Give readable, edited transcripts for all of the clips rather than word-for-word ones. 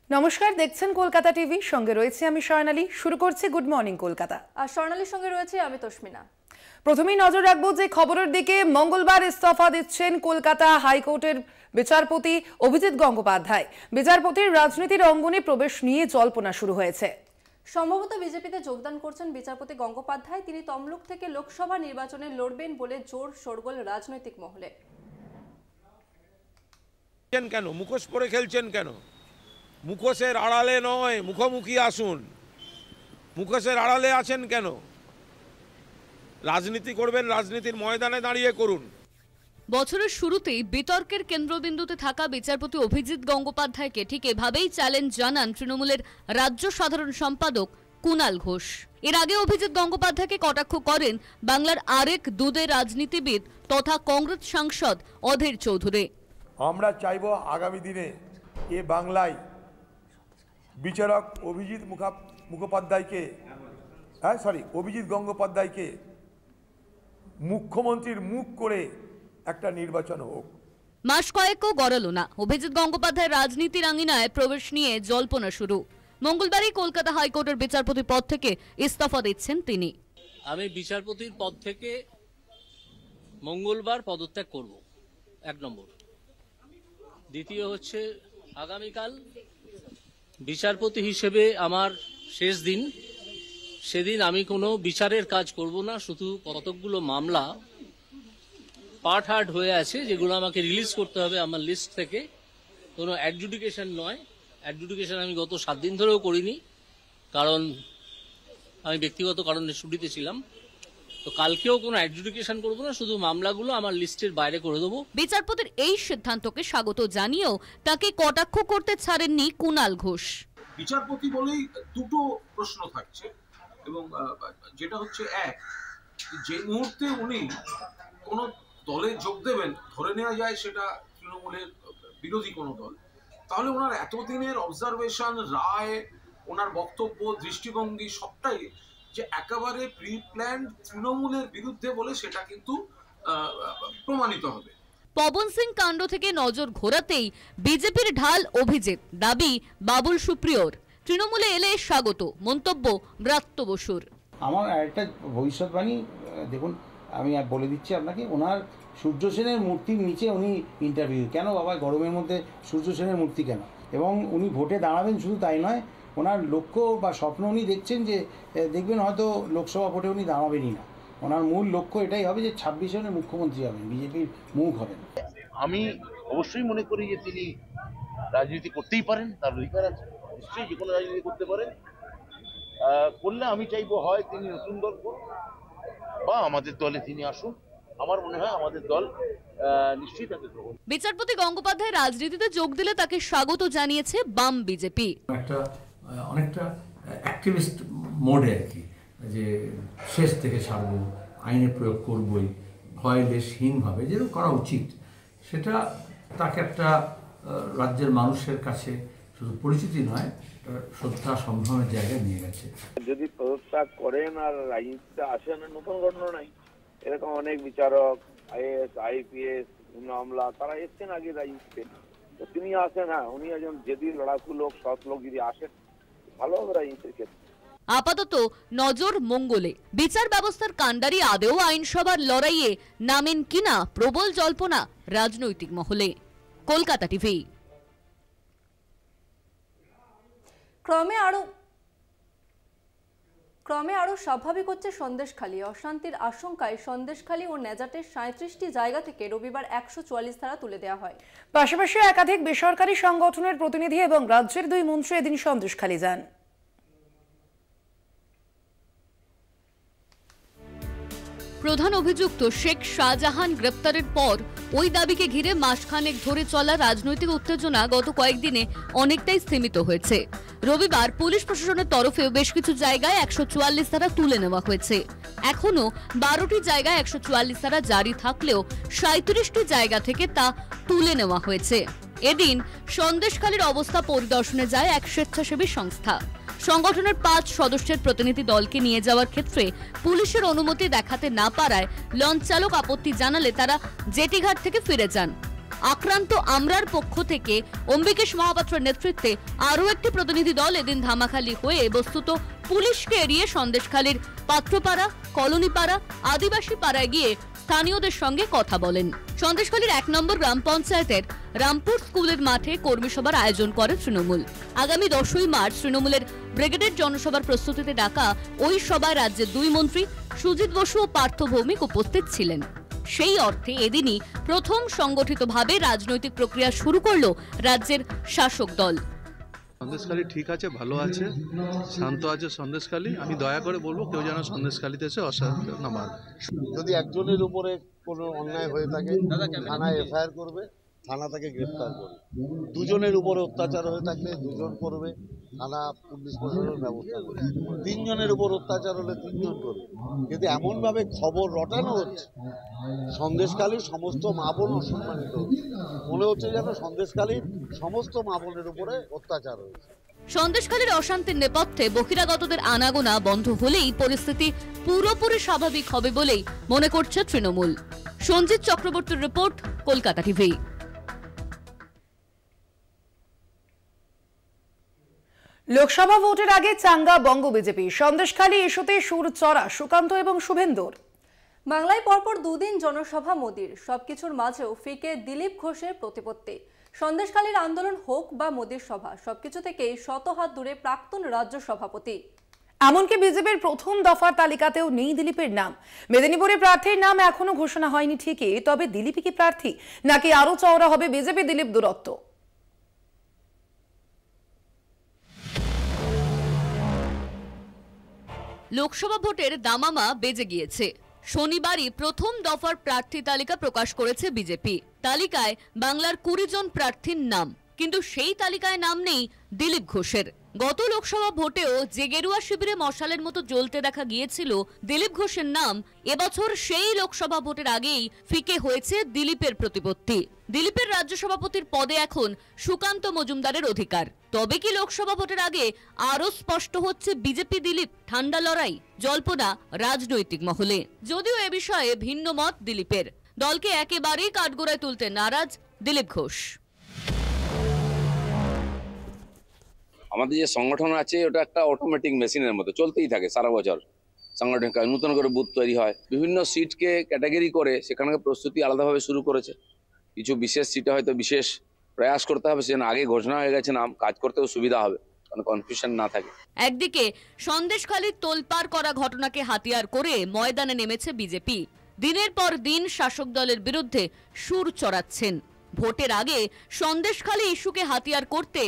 নমস্কার, দেখছেন কলকাতা টিভি। সঙ্গে রয়েছে আমি স্বর্ণালী। শুরু করছি গুড মর্নিং কলকাতা। আর স্বর্ণালীর সঙ্গে রয়েছে আমি তসমিনা। প্রথমেই নজর রাখবো যে খবরের দিকে। মঙ্গলবার ইস্তফা দিচ্ছেন কলকাতা হাইকোর্টের বিচারপতি অভিজিৎ গঙ্গোপাধ্যায়। বিচারপতির রাজনীতির অঙ্গনে প্রবেশ নিয়ে জল্পনা শুরু হয়েছে। সম্ভবত বিজেপিতে যোগদান করছেন বিচারপতি গঙ্গোপাধ্যায়। তিনি তমলুক থেকে লোকসভা নির্বাচনে লড়বেন বলে জোর শোরগোল রাজনৈতিক মহলে। কেন মুখোশ পরে খেলছেন কেন? মুখোশের আড়ালে নয়, মুখোমুখি আসুন। মুখোশের আড়ালে আছেন কেন? রাজনীতি করবেন, রাজনীতির ময়দানে দাঁড়িয়ে করুন। বছরের শুরুতেই বিতর্কের কেন্দ্রবিন্দুতে থাকা বিচারপতি অভিজিৎ গঙ্গোপাধ্যায়কে ঠিক এভাবেই চ্যালেঞ্জ জানান তৃণমূলের রাজ্য সাধারণ সম্পাদক কুণাল ঘোষ। এর আগে অভিজিৎ গঙ্গোপাধ্যায়কে কটাক্ষ করেন বাংলার আরেক দুধে রাজনীতিবিদ তথা কংগ্রেস সাংসদ অধীর চৌধুরী। আমরা চাইব আগামী দিনে এ বাংলায় বিচারক অভিজিৎ গঙ্গোপাধ্যায়কে মুখ্যমন্ত্রীর মুখ করে একটা নির্বাচন হোক। মাস কয়েকও গড়ালো না, অভিজিৎ গঙ্গোপাধ্যায়ের রাজনীতির আঙিনায় প্রবেশ নিয়ে জল্পনা শুরু। মঙ্গলবারই কলকাতা হাইকোর্টের বিচারপতি পদ থেকে ইস্তফা দিচ্ছেন তিনি। আমি বিচারপতির পদ থেকে মঙ্গলবার পদত্যাগ করব, 1 নম্বর। দ্বিতীয় হচ্ছে, আগামীকাল বিচারপতি হিসেবে আমার শেষ দিন। সেদিন আমি কোনো বিচারের কাজ করব না, শুধু কতকগুলো মামলা পার্ট হার্ড হয়ে আছে যেগুলো আমাকে রিলিজ করতে হবে আমার লিস্ট থেকে। কোনো অ্যাডজুডিকেশন নয়। অ্যাডজুডিকেশন আমি গত 7 দিন ধরেও করিনি, কারণ আমি ব্যক্তিগত কারণে ছুটিতে ছিলাম। তো কালকেও কোনো অ্যাডজুডিকেশন করবো না, শুধু মামলাগুলো আমার লিস্টের বাইরে করে দেবো। বিচারপতির এই সিদ্ধান্তকে স্বাগত জানিয়েও তাকে কটাক্ষ করতে ছাড়েননি কুণাল ঘোষ। বিচারপতি বলেই দুটো প্রশ্ন থাকছে, এবং যেটা হচ্ছে, এক, যে মুহূর্তে উনি কোনো দলে যোগ দেবেন, ধরে নেওয়া যায় সেটা তৃণমূলের বিরোধী কোনো দল, তাহলে ওনার এতদিনের অবজারভেশন, রায়, ওনার বক্তব্য, দৃষ্টিভঙ্গি সবটাই যে একেবারে প্রি প্ল্যান্ড তৃণমূলের বিরুদ্ধে বলে সেটা কিন্তু প্রমাণিত হবে। পবন সিং কাণ্ড থেকে নজর ঘোরাতেই বিজেপির ঢাল অভিজিৎ, দাবি বাবুল সুপ্রিয়র। তৃণমূলে এলে স্বাগত, মন্তব্য ব্রাত্য বসুর। আমার একটা ভবিষ্যৎবাণী দেখুন, আমি বলে দিচ্ছি আপনাকে, ওনার সূর্য সেনের মূর্তির নিচে উনি ইন্টারভিউ কেন বাবা, গরমের মধ্যে সূর্য সেনের মূর্তি কেন? এবং উনি ভোটে দাঁড়াবেন শুধু তাই নয়, ওনার লক্ষ্য বা স্বপ্ন উনি দেখছেন যে দেখবেন হয়তো লোকসভা ভোটে উনি দাঁড়াবেনই না। ওনার মূল লক্ষ্য এটাই হবে যে 26 জনের মুখ্যমন্ত্রী হবেন, বিজেপির মুখ হবেন। আমি অবশ্যই মনে করি যে তিনি রাজনীতি করতেই পারেন, তার অধিকার আছে, নিশ্চয়ই যে কোনো রাজনীতি করতে পারেন। করলে আমি চাইবো হয় তিনি নতুন দল করুন বা আমাদের দলে তিনি আসুন। আমার মনে হয় আমাদের দল নিশ্চয়ই তাকে গ্রহণ। বিচারপতি গঙ্গোপাধ্যায় রাজনীতিতে যোগ দিলে তাকে স্বাগত জানিয়েছে বাম বিজেপি। অনেকটা অ্যাক্টিভিস্ট মোডে আর কি, যে শেষ থেকে ছাড়বো, আইনের প্রয়োগ করবই, ভয় লেশহীনভাবে যেরকম করা উচিত, সেটা তাকে একটা রাজ্যের মানুষের কাছে শুধু পরিচিতি নয়, শ্রদ্ধা সম্ভ্রমের জায়গায় নিয়ে গেছে। যদি পদত্যাগ করেন আর রাজনীতিতে আসেন, নতুন ঘটনা নাই। এরকম অনেক বিচারক, আইএএস, আইপিএস, মামলা, তারা এসছেন আগে রাজনীতিতে। তো তিনি আসেন, হ্যাঁ, উনি একজন জেদি লড়াকু লোক, সৎ লোক, যদি আসেন ভালো হবে রাজনীতির ক্ষেত্রে। আপাতত নজর মঙ্গলে। বিচার ব্যবস্থার কাণ্ডারি আদেও আইনসভার লড়াইয়ে নামেন কিনা প্রবল জল্পনা রাজনৈতিক মহলে। কলকাতা টিভি। ক্রমে আরো স্বাভাবিক হচ্ছে সন্দেশখালী। অশান্তির আশঙ্কায় সন্দেশখালী ও নেজাটের 37টি জায়গা থেকে রবিবার 144 ধারা তুলে দেওয়া হয়। পাশাপাশি একাধিক বেসরকারি সংগঠনের প্রতিনিধি এবং রাজ্যের 2 মন্ত্রী এদিন সন্দেশখালী যান। প্রধান অভিযুক্ত শেখ শাহজাহান গ্রেপ্তারের পর ওই দাবিকে ঘিরে মাসখানেক ধরে চলা রাজনৈতিক উত্তেজনা গত কয়েকদিনে অনেকটাই স্তীমিত হয়েছে। রবিবার পুলিশ প্রশাসনের তরফেও বেশ কিছু জায়গায় 144 ধারা তুলে নেওয়া হয়েছে। এখনো 12টি জায়গায় 144 ধারা জারি থাকলেও 37টি জায়গা থেকে তা তুলে নেওয়া হয়েছে। এদিন সন্দেশখালীর অবস্থা পরিদর্শনে যায় এক স্বেচ্ছাসেবী সংস্থা। সংগঠনের 5 সদস্যের প্রতিনিধি দলকে নিয়ে যাওয়ার ক্ষেত্রে পুলিশের অনুমতি দেখাতে না পারায় লঞ্চ চালক আপত্তি জানালে তারা জেটিঘাট থেকে ফিরে যান। আক্রান্ত আমরার পক্ষ থেকে অম্বিকেশ মহাপাত্রের নেতৃত্বে আরও একটি প্রতিনিধি দল এদিন ধামাখালি হয়ে বস্তুত পুলিশকে এড়িয়ে সন্দেশখালীর পাত্রপাড়া, কলোনিপাড়া, আদিবাসী পাড়ায় গিয়ে স্থানীয়দের সঙ্গে কথা বলেন। সন্দেশখালীর 1 নম্বর গ্রাম পঞ্চায়েতের রামপুর স্কুলের মাঠে কর্মী সভার আয়োজন করে তৃণমূল। আগামী 10ই মার্চ তৃণমূলের ব্রিগেডের জনসভার প্রস্তুতিতে ডাকা ওই সভায় রাজ্যের 2 মন্ত্রী সুজিত বসু ও পার্থ ভৌমিক উপস্থিত ছিলেন। সেই অর্থে এদিনই প্রথম সংগঠিতভাবে রাজনৈতিক প্রক্রিয়া শুরু করল রাজ্যের শাসক দল। সন্দেশখালী ঠিক আছে, ভালো আছে, শান্ত আছে সন্দেশখালী। আমি দয়া করে বলবো কেউ যেন সন্দেশখালীতে এসে অশান্তি না বাঁধে। যদি একজনের উপরে কোনো অন্যায় হয়ে থাকে থানায় এফআইআর করবে, থানা তাকে গ্রেফতার করবে। দুজনের উপরে অত্যাচার হয়ে থাকলে 2জন করবে, থানা পুলিশ প্রশাসনের ব্যবস্থা করবে। 3 জনের উপর অত্যাচার হলে 3 জন করবে। কিন্তু এমনভাবে খবর রটানো হচ্ছে সন্দেশখালীর সমস্ত মা বোন অসম্মানিত হচ্ছে, মনে হচ্ছে যেন সন্দেশখালীর সমস্ত মা বোনের উপরে অত্যাচার হয়েছে। সন্দেশখালীর অশান্তির নেপথ্যে বহিরাগতদের আনাগোনা বন্ধ হলেই পরিস্থিতি পুরোপুরি স্বাভাবিক হবে বলেই মনে করছে তৃণমূল। সঞ্জিত চক্রবর্তীর রিপোর্ট, কলকাতা টিভি। লোকসভা ভোটের আগে চাঙ্গা বঙ্গ বিজেপি, সন্দেশখালী ইস্যুতে সুর চড়া সুকান্ত এবং শুভেন্দুর। বাংলায় পরপর 2 দিন জনসভা মোদির, সবকিছুর মাঝেও ফিকে দিলীপ ঘোষের প্রতিপত্তি। সন্দেশখালীর আন্দোলন হোক বা মোদির সভা, সবকিছু থেকেই শত হাত দূরে প্রাক্তন রাজ্য সভাপতি। এমনকি বিজেপির প্রথম দফার তালিকাতেও নেই দিলীপের নাম। মেদিনীপুরে প্রার্থীর নাম এখনো ঘোষণা হয়নি ঠিকই, তবে দিলীপই কি প্রার্থী, নাকি আরো চওড়া হবে বিজেপি দিলীপ দূরত্ব? লোকসভা ভোটের দামামা বেজে গিয়েছে। শনিবারই প্রথম দফার প্রার্থী তালিকা প্রকাশ করেছে বিজেপি। তালিকায় বাংলার 20 জন প্রার্থীর নাম, কিন্তু সেই তালিকায় নাম নেই দিলীপ ঘোষের। গত লোকসভা ভোটেও যে গেরুয়া শিবিরে মশালের মতো জ্বলতে দেখা গিয়েছিল দিলীপ ঘোষের নাম, এবছর সেই লোকসভা ভোটের আগেই ফিকে হয়েছে দিলীপের প্রতিপত্তি। দিলীপের রাজ্য সভাপতির পদে এখন সুকান্ত মজুমদারের অধিকার। তবে কি লোকসভা ভোটের আগে আরো স্পষ্ট হচ্ছে বিজেপি দিলীপ ঠান্ডা লড়াই? জল্পনা রাজনৈতিক মহলে, যদিও এ বিষয়ে ভিন্ন মত দিলীপের। দলকে একেবারেই কাঠগড়ায় তুলতে নারাজ দিলীপ ঘোষ। আমাদের যে সংগঠন আছে ওটা একটা অটোমেটিক মেশিনের মতো চলতেই থাকে সারা বছর। সংগঠন নতুন করে বুথ তৈরি হয়, বিভিন্ন সিটকে ক্যাটাগরি করে সেখানকার প্রস্তুতি আলাদাভাবে শুরু করেছে। কিছু বিশেষ সিটে হয়তো বিশেষ প্রয়াস করতে হবে, সেজন্য আগে ঘোষণা হয়ে গেছে নাম, কাজ করতেও সুবিধা হবে, কোনো কনফিউশন না থাকে। একদিকে সন্দেশখালীর তোলপাড় করা ঘটনাকে হাতিয়ার করে ময়দানে নেমেছে বিজেপি। দিনের পর দিন শাসক দলের বিরুদ্ধে সুর চড়াচ্ছেন। ভোটের আগে সন্দেশখালী ইস্যুকে হাতিয়ার করতে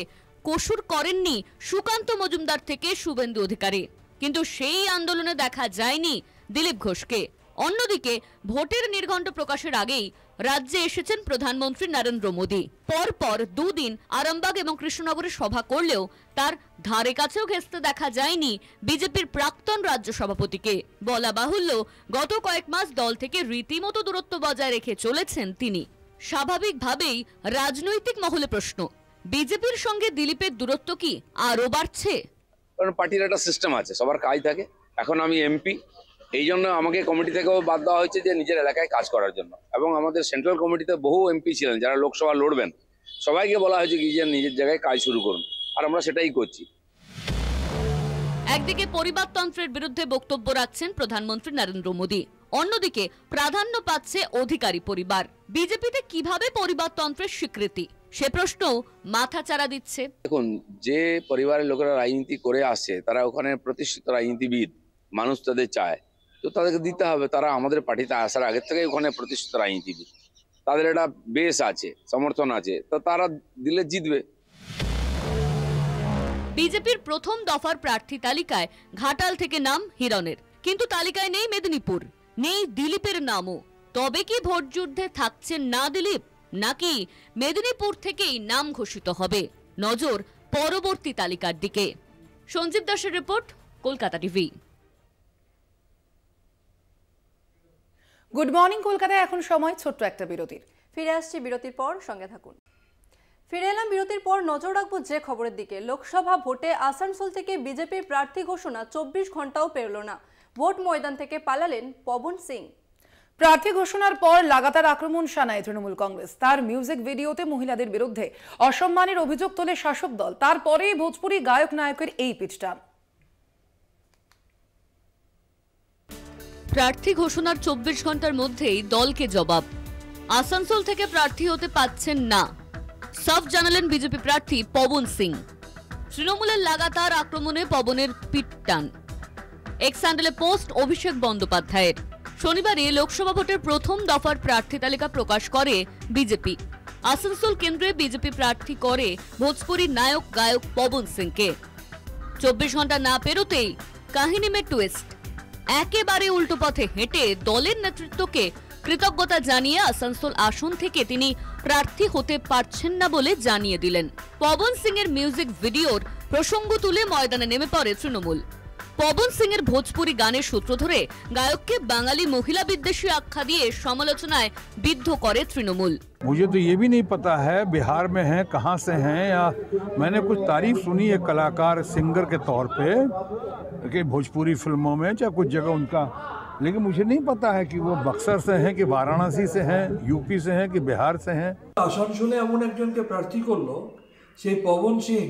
কসুর করেননি সুকান্ত মজুমদার থেকে শুভেন্দু অধিকারী, কিন্তু সেই আন্দোলনে দেখা যায়নি দিলীপ ঘোষকে। অন্যদিকে ভোটের নির্ঘণ্ট প্রকাশের আগেই রাজ্যে এসেছেন প্রধানমন্ত্রী নরেন্দ্র মোদী। পরপর 2 দিন আরামবাগ এবং কৃষ্ণনগরে সভা করলেও তার ধারে কাছেও ঘেঁষতে দেখা যায়নি বিজেপির প্রাক্তন রাজ্য সভাপতিকে। বলা বাহুল্য, গত কয়েক মাস দল থেকে রীতিমতো দূরত্ব বজায় রেখে চলেছেন তিনি। স্বাভাবিকভাবেই রাজনৈতিক মহলে প্রশ্ন, বিজেপির সঙ্গে দিলীপের দূরত্ব কি আরো বাড়ছে? কারণ পার্টির একটা সিস্টেম আছে, সবার কাজ থাকে। এখন আমি এমপি, এই জন্য আমাকে কমিটি থেকেও বাদ দেওয়া হয়েছে যে নিজের এলাকায় কাজ করার জন্য। এবং আমাদের সেন্ট্রাল কমিটিতে বহু এমপি ছিলেন যারা লোকসভা লড়বেন, সবাইকে বলা হয়েছে কি যে নিজের জায়গায় কাজ শুরু করুন, আর আমরা সেটাই করছি। একদিকে পরিবারতন্ত্রের বিরুদ্ধে বক্তব্য রাখছেন প্রধানমন্ত্রী নরেন্দ্র মোদী, অন্যদিকে প্রাধান্য পাচ্ছে অধিকারী পরিবার। বিজেপিতে কিভাবে পরিবারতন্ত্রের স্বীকৃতি, সে প্রশ্ন মাথাচাড়া দিচ্ছে। দেখুন, যে পরিবারের লোকেরা রাজনীতি করে আসছে তারা ওখানে প্রতিষ্ঠিত রাজনীতিবিদ, মানুষ তাদের চায়, তো তাদেরকে দিতে হবে। তারা আমাদের পার্টিতে আসার আগে থেকে ওখানে প্রতিষ্ঠিত রাজনীতিবিদ, তাদের একটা বেস আছে, সমর্থন আছে, তো তারা দিলে জিতবে। বিজেপির প্রথম দফার প্রার্থী তালিকায় ঘাটাল থেকে নাম হিরণের, কিন্তু তালিকায় নেই মেদিনীপুর, নেই দিলীপের নামও। তবে কি ভোট যুদ্ধে থাকছেন না দিলীপ, নাকি মেদিনীপুর থেকেই নাম ঘোষিত হবে? নজর পরবর্তী তালিকার দিকে। সঞ্জীব দাসের report, Kolkata TV. Good morning কলকাতায় এখন সময় ছোট্ট একটা বিরতির। ফিরে আসছি বিরতির পর, সঙ্গে থাকুন। ফিরে এলাম বিরতির পর। নজর রাখবো যে খবরের দিকে। লোকসভা ভোটে আসানসোল থেকে বিজেপির প্রার্থী ঘোষণা 24 ঘন্টাও পেরল না। ভোট ময়দান থেকে পালালেন পবন সিং। প্রার্থী ঘোষণার পর লাগাতার আক্রমণ শানায় তৃণমূল কংগ্রেস। তার মিউজিক ভিডিওতে মহিলাদের বিরুদ্ধে অসম্মানের অভিযোগ তোলে শাসক দল। তারপরেই ভোজপুরি গায়ক নায়কের এই পিচটান। প্রার্থী ঘোষণার 24 ঘন্টার মধ্যেই দলকে জবাব। আসানসোল থেকে প্রার্থী হতে পাচ্ছেন না, সব জানালেন বিজেপি প্রার্থী পবন সিং। তৃণমূলের লাগাতার আক্রমণে পবনের পিটটান। এক্স হ্যান্ডেলে পোস্ট অভিষেক বন্দ্যোপাধ্যায়ের। শনিবারে লোকসভা ভোটের প্রথম দফার প্রার্থী তালিকা প্রকাশ করে বিজেপি। আসানসোল কেন্দ্রে বিজেপি প্রার্থী করে ভোজপুরি নায়ক গায়ক পবন সিংকে। 24 ঘন্টা না পেরোতেই কাহিনী মে টুইস্ট। একেবারে উল্টো পথে হেঁটে দলের নেতৃত্বকে কৃতজ্ঞতা জানিয়ে আসানসোল আসন থেকে তিনি প্রার্থী হতে পারছেন না বলে জানিয়ে দিলেন। পবন সিং এর মিউজিক ভিডিওর প্রসঙ্গ তুলে ময়দানে নেমে পড়ে তৃণমূল। পবন সিং এর ভোজপুরি গানের সূত্র ধরে গায়ককে বাঙালি মহিলা বিদ্বেষী আখ্যা দিয়ে সমালোচনায় বিদ্ধ করে তৃণমূল। मुझे तो ये भी नहीं पता है बिहार में हैं, कहाँ से हैं, या मैंने कुछ तारीफ सुनी है कलाकार सिंगर के तौर पे कि भोजपुरी फिल्मों में चाहे कुछ जगह उनका, लेकिन मुझे नहीं पता है कि वो बक्सर से हैं कि वाराणसी से हैं, यूपी से हैं कि बिहार से हैं। আসানসোলে এমন একজনকে প্রার্থী করলো সেই পবন সিং,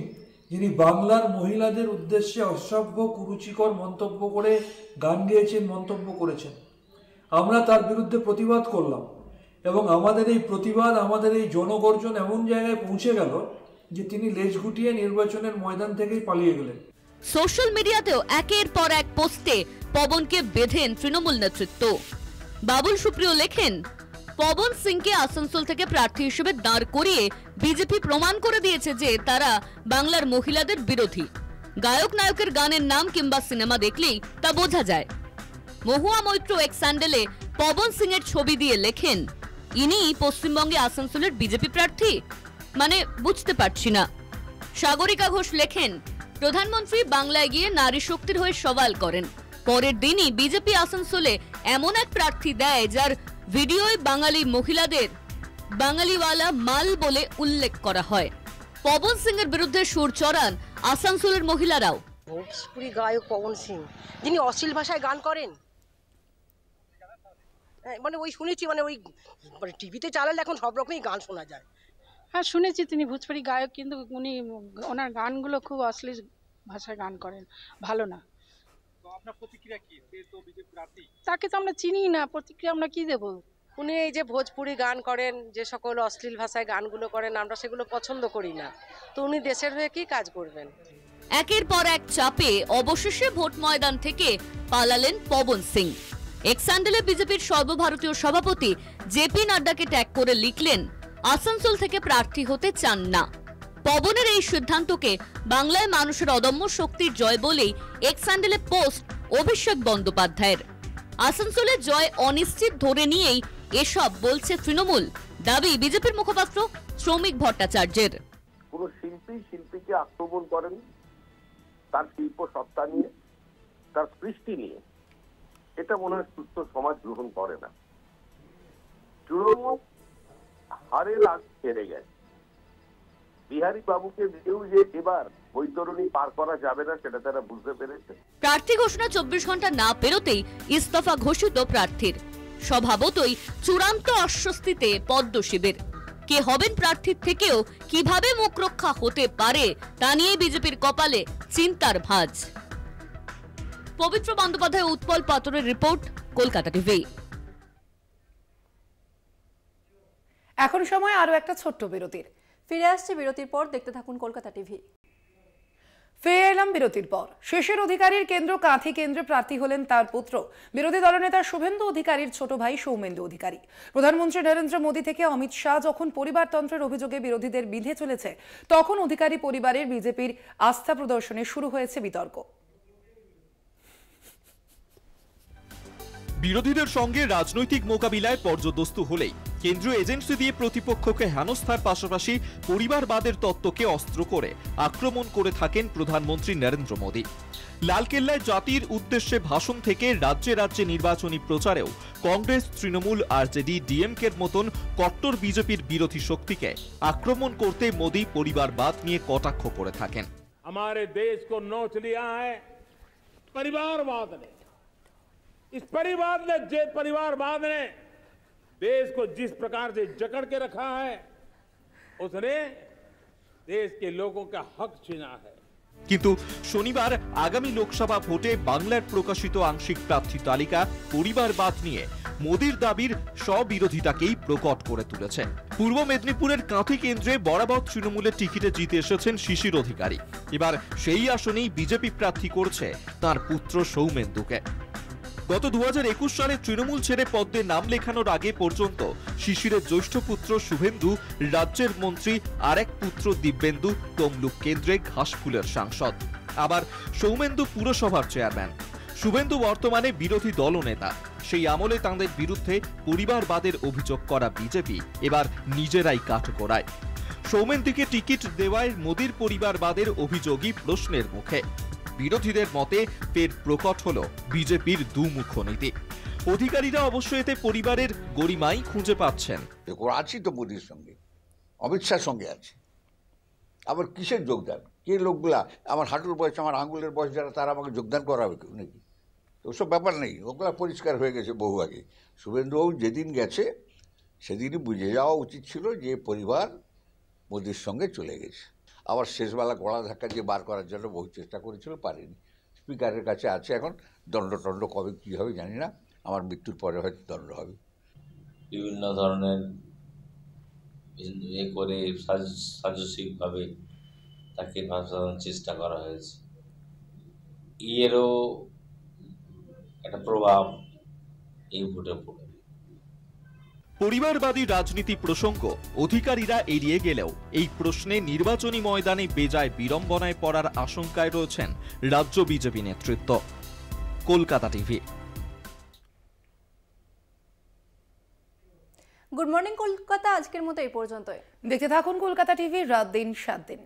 যিনি বাংলার মহিলাদের উদ্দেশ্যে অসভ্য কুরুচিকর মন্তব্য করে গান গেয়েছেন, মন্তব্য করেছেন। আমরা তার বিরুদ্ধে প্রতিবাদ করলাম এবং আমাদের এই প্রতিবাদ, আমাদের এই জনগর্জন এমন জায়গায় পৌঁছে গেল যে তিনি লেজ গুটিয়ে নির্বাচনের ময়দান থেকেই পালিয়ে গেলেন। সোশ্যাল মিডিয়াতেও একের পর এক পোস্টে পবনকে বেঁধেন তৃণমূল নেতৃত্ব। বাবুল সুপ্রিয় লেখেন, পবন সিংকে আসানসোল থেকে প্রার্থী হিসেবে দাঁড় করিয়ে বিজেপি প্রমাণ করে দিয়েছে যে তারা বাংলার মহিলাদের বিরোধী। গায়ক নায়কের গানের নাম কিংবা সিনেমা দেখলেই তা বোঝা যায়। মহুয়া মৈত্র এক্স হ্যান্ডেলে পবন সিং এর ছবি দিয়ে লেখেন, ইনি পশ্চিমবঙ্গে আসানসোলের বিজেপি প্রার্থী, মানে বুঝতে পারছি না। সাগরিকা ঘোষ লেখেন, প্রধানমন্ত্রী বাংলায় গিয়ে নারী শক্তির হয়ে সওয়াল করেন। পরের দিনই বিজেপি আসানসোলে এমন এক প্রার্থী দেয় যার ভিডিওয় বাঙালি মহিলাদের বাঙালিওয়ালা মাল বলে উল্লেখ করা হয়। পবন সিং এর বিরুদ্ধে সুর চড়ান আসানসোলের মহিলারাও। ভোজপুরি গায়ক পবন সিং, যিনি অশ্লীল ভাষায় গান করেন, মানে ওই শুনেছি, মানে ওই টিভিতে চালালে এখন সব রকমই গান শোনা যায়। হ্যাঁ শুনেছি তিনি ভোজপুরি গায়ক, কিন্তু উনি ওনার গানগুলো খুব অশ্লীল ভাষায় গান করেন, ভালো না। আপনার প্রতিক্রিয়া কি? তো বিজেপি প্রার্থী, তাকে তো আমরা চিনি না, প্রতিক্রিয়া আমরা কি দেব? উনি এই যে ভোজপুরি গান করেন, যে সকল অশ্লীল ভাষায় গানগুলো করেন, আমরা সেগুলো পছন্দ করি না। তো উনি দেশের হয়ে কি কাজ করবেন? একের পর এক চাপে অবশেষে ভোট ময়দান থেকে পালালেন পবন সিং। এক্স হ্যান্ডেলে বিজেপির সর্বভারতীয় সভাপতি জেপি নাড্ডাকে ট্যাগ করে লিখলেন, আসানসোল থেকে প্রার্থী হতে চান না। পবনের এই সিদ্ধান্তকে বাংলায় মানুষের অদম্য শক্তির জয় বলেই এক্স হ্যান্ডেলে পোস্ট অভিষেক বন্দ্যোপাধ্যায়ের। আসানসোলে জয় অনিশ্চিত ধরে নিয়েই এসব বলছে তৃণমূল, দাবি বিজেপির মুখপাত্র শ্রমিক ভট্টাচার্যের। কোন শিল্পীকে আক্রমণ করেন তার শিল্প সত্তা নিয়ে, তার সৃষ্টি নিয়ে, এটা মনে হয় সুস্থ সমাজ গ্রহণ করে না। তৃণমূল হারে লাগ হেরে গেছে। বিহারী বাবুকে দিয়েও যে এবার বৈতরণী পার করা যাবে না সেটা তারা বুঝতে পেরেছে। প্রার্থী ঘোষণা 24 ঘন্টা না পেরোতেই ইস্তফা ঘোষিত প্রার্থীর। স্বভাবতই চূড়ান্ত অস্বস্তিতে পদ্ম শিবির। কে হবেন প্রার্থীর থেকেও কিভাবে মুখ রক্ষা হতে পারে তা নিয়ে বিজেপির কপালে চিন্তার ভাঁজ। পবিত্র বন্দ্যোপাধ্যায়, উৎপল পাথরের রিপোর্ট, কলকাতা টিভি। এখন সময় আরো একটা ছোট্ট বিরতির। ফিরে আসছে বিরতির পর, দেখতে থাকুন কলকাতা টিভি। ফিরে এলাম বিরতির পর। শেষের অধিকারীর কেন্দ্র কাঁথি কেন্দ্রে প্রার্থী হলেন তার পুত্র, বিরোধী দলনেতা শুভেন্দু অধিকারীর ছোট ভাই সৌমেন্দু অধিকারী। প্রধানমন্ত্রী নরেন্দ্র মোদী থেকে অমিত শাহ যখন পরিবারতন্ত্রের অভিযোগে বিরোধীদের বিঁধে চলেছে, তখন অধিকারী পরিবারের বিজেপির আস্থা প্রদর্শনে শুরু হয়েছে বিতর্ক। বিরোধীদের সঙ্গে রাজনৈতিক মোকাবিলায় পর্যদস্তু হলেই কেন্দ্রীয় এজেন্সি দিয়ে প্রতিপক্ষকে হেনস্থার পাশাপাশি পরিবারবাদের তত্ত্বকে অস্ত্র করে আক্রমণ করে থাকেন প্রধানমন্ত্রী নরেন্দ্র মোদী। লালকেল্লায় জাতির উদ্দেশ্যে ভাষণ থেকে রাজ্যে রাজ্যে নির্বাচনী প্রচারেও কংগ্রেস, তৃণমূল, আরজেডি, ডিএমকের মতন কট্টর বিজেপির বিরোধী শক্তিকে আক্রমণ করতে মোদী পরিবারবাদ নিয়ে কটাক্ষ করে থাকেন। हमारे देश को नोच लिया है परिवारवाद ने। इस परिवारवाद ने देश को जिस प्रकार से जकड़ के रखा है उसने देश के लोगों का हक छीना है। কিন্তু শনিবার আগামী লোকসভা ভোটে বাংলার প্রকাশিত আংশিক প্রার্থী তালিকা পরিবারবাদ নিয়ে মোদির দাবির স্ববিরোধিতাকেই প্রকট করে তুলেছে। পূর্ব মেদিনীপুরের কাঁথি কেন্দ্রে বরাবর তৃণমূলের টিকিটে জিতে এসেছেন শিশির অধিকারী। এবার সেই আসনেই বিজেপি প্রার্থী করছে তার পুত্র সৌমেন্দুকে। গত 2021 সালে তৃণমূল ছেড়ে পদ্মে নাম লেখানোর আগে পর্যন্ত শিশিরের জ্যৈষ্ঠ পুত্র শুভেন্দু রাজ্যের মন্ত্রী, আর এক পুত্র দিব্যেন্দু তমলুক কেন্দ্রে ঘাসফুলের সাংসদ, আবার সৌমেন্দু পুরসভার চেয়ারম্যান। শুভেন্দু বর্তমানে বিরোধী দলনেতা। সেই আমলে তাঁদের বিরুদ্ধে পরিবারবাদের অভিযোগ করা বিজেপি এবার নিজেরাই কাঠগড়ায়। সৌমেন্দুকে টিকিট দেওয়ায় মোদির পরিবারবাদের অভিযোগই প্রশ্নের মুখে। বিরোধীদের মতে ফের প্রকট হলো বিজেপির দুমুখ নীতি। অধিকারীরা অবশ্য এতে পরিবারের গরিমাই খুঁজে পাচ্ছেন। আছি তো মোদির সঙ্গে, অমিত শাহর সঙ্গে আছে, আবার কিসের যোগদান? কে লোকগুলা আমার হাঁটুর বয়স, আমার আঙুলের বয়স যারা, তারা আমাকে যোগদান করাবে কেউ নাকি? ওসব ব্যাপার নেই, ওগুলা পরিষ্কার হয়ে গেছে বহু আগে। শুভেন্দুবাবু যেদিন গেছে সেদিনই বুঝে যাওয়া উচিত ছিল যে পরিবার মোদির সঙ্গে চলে গেছে। আবার শেষবেলা গলা ধাক্কা দিয়ে বার করার জন্য বহু চেষ্টা করেছিল, পারেনি। স্পিকারের কাছে আছে এখন, দণ্ড কবে কী হবে জানি না, আমার মৃত্যুর পরে হয়তো দণ্ড হবে। বিভিন্ন ধরনের এ করে সাজসিকভাবে তাকে ফাঁসানোর চেষ্টা করা হয়েছে। এরও একটা প্রভাব এই ভোটে পড়ে। পরিবারবাদী রাজনীতি প্রসঙ্গ অধিকারীরা এড়িয়ে গেলেও এই প্রশ্নে নির্বাচনী ময়দানে বেজায় বিড়ম্বনায় পড়ার আশঙ্কায় রয়েছেন রাজ্য বিজেপি নেতৃত্ব। Kolkata TV. Good morning Kolkata আজকের মতো এই পর্যন্তই। দেখতে থাকুন কলকাতা টিভি, রাত দিন 7 দিন।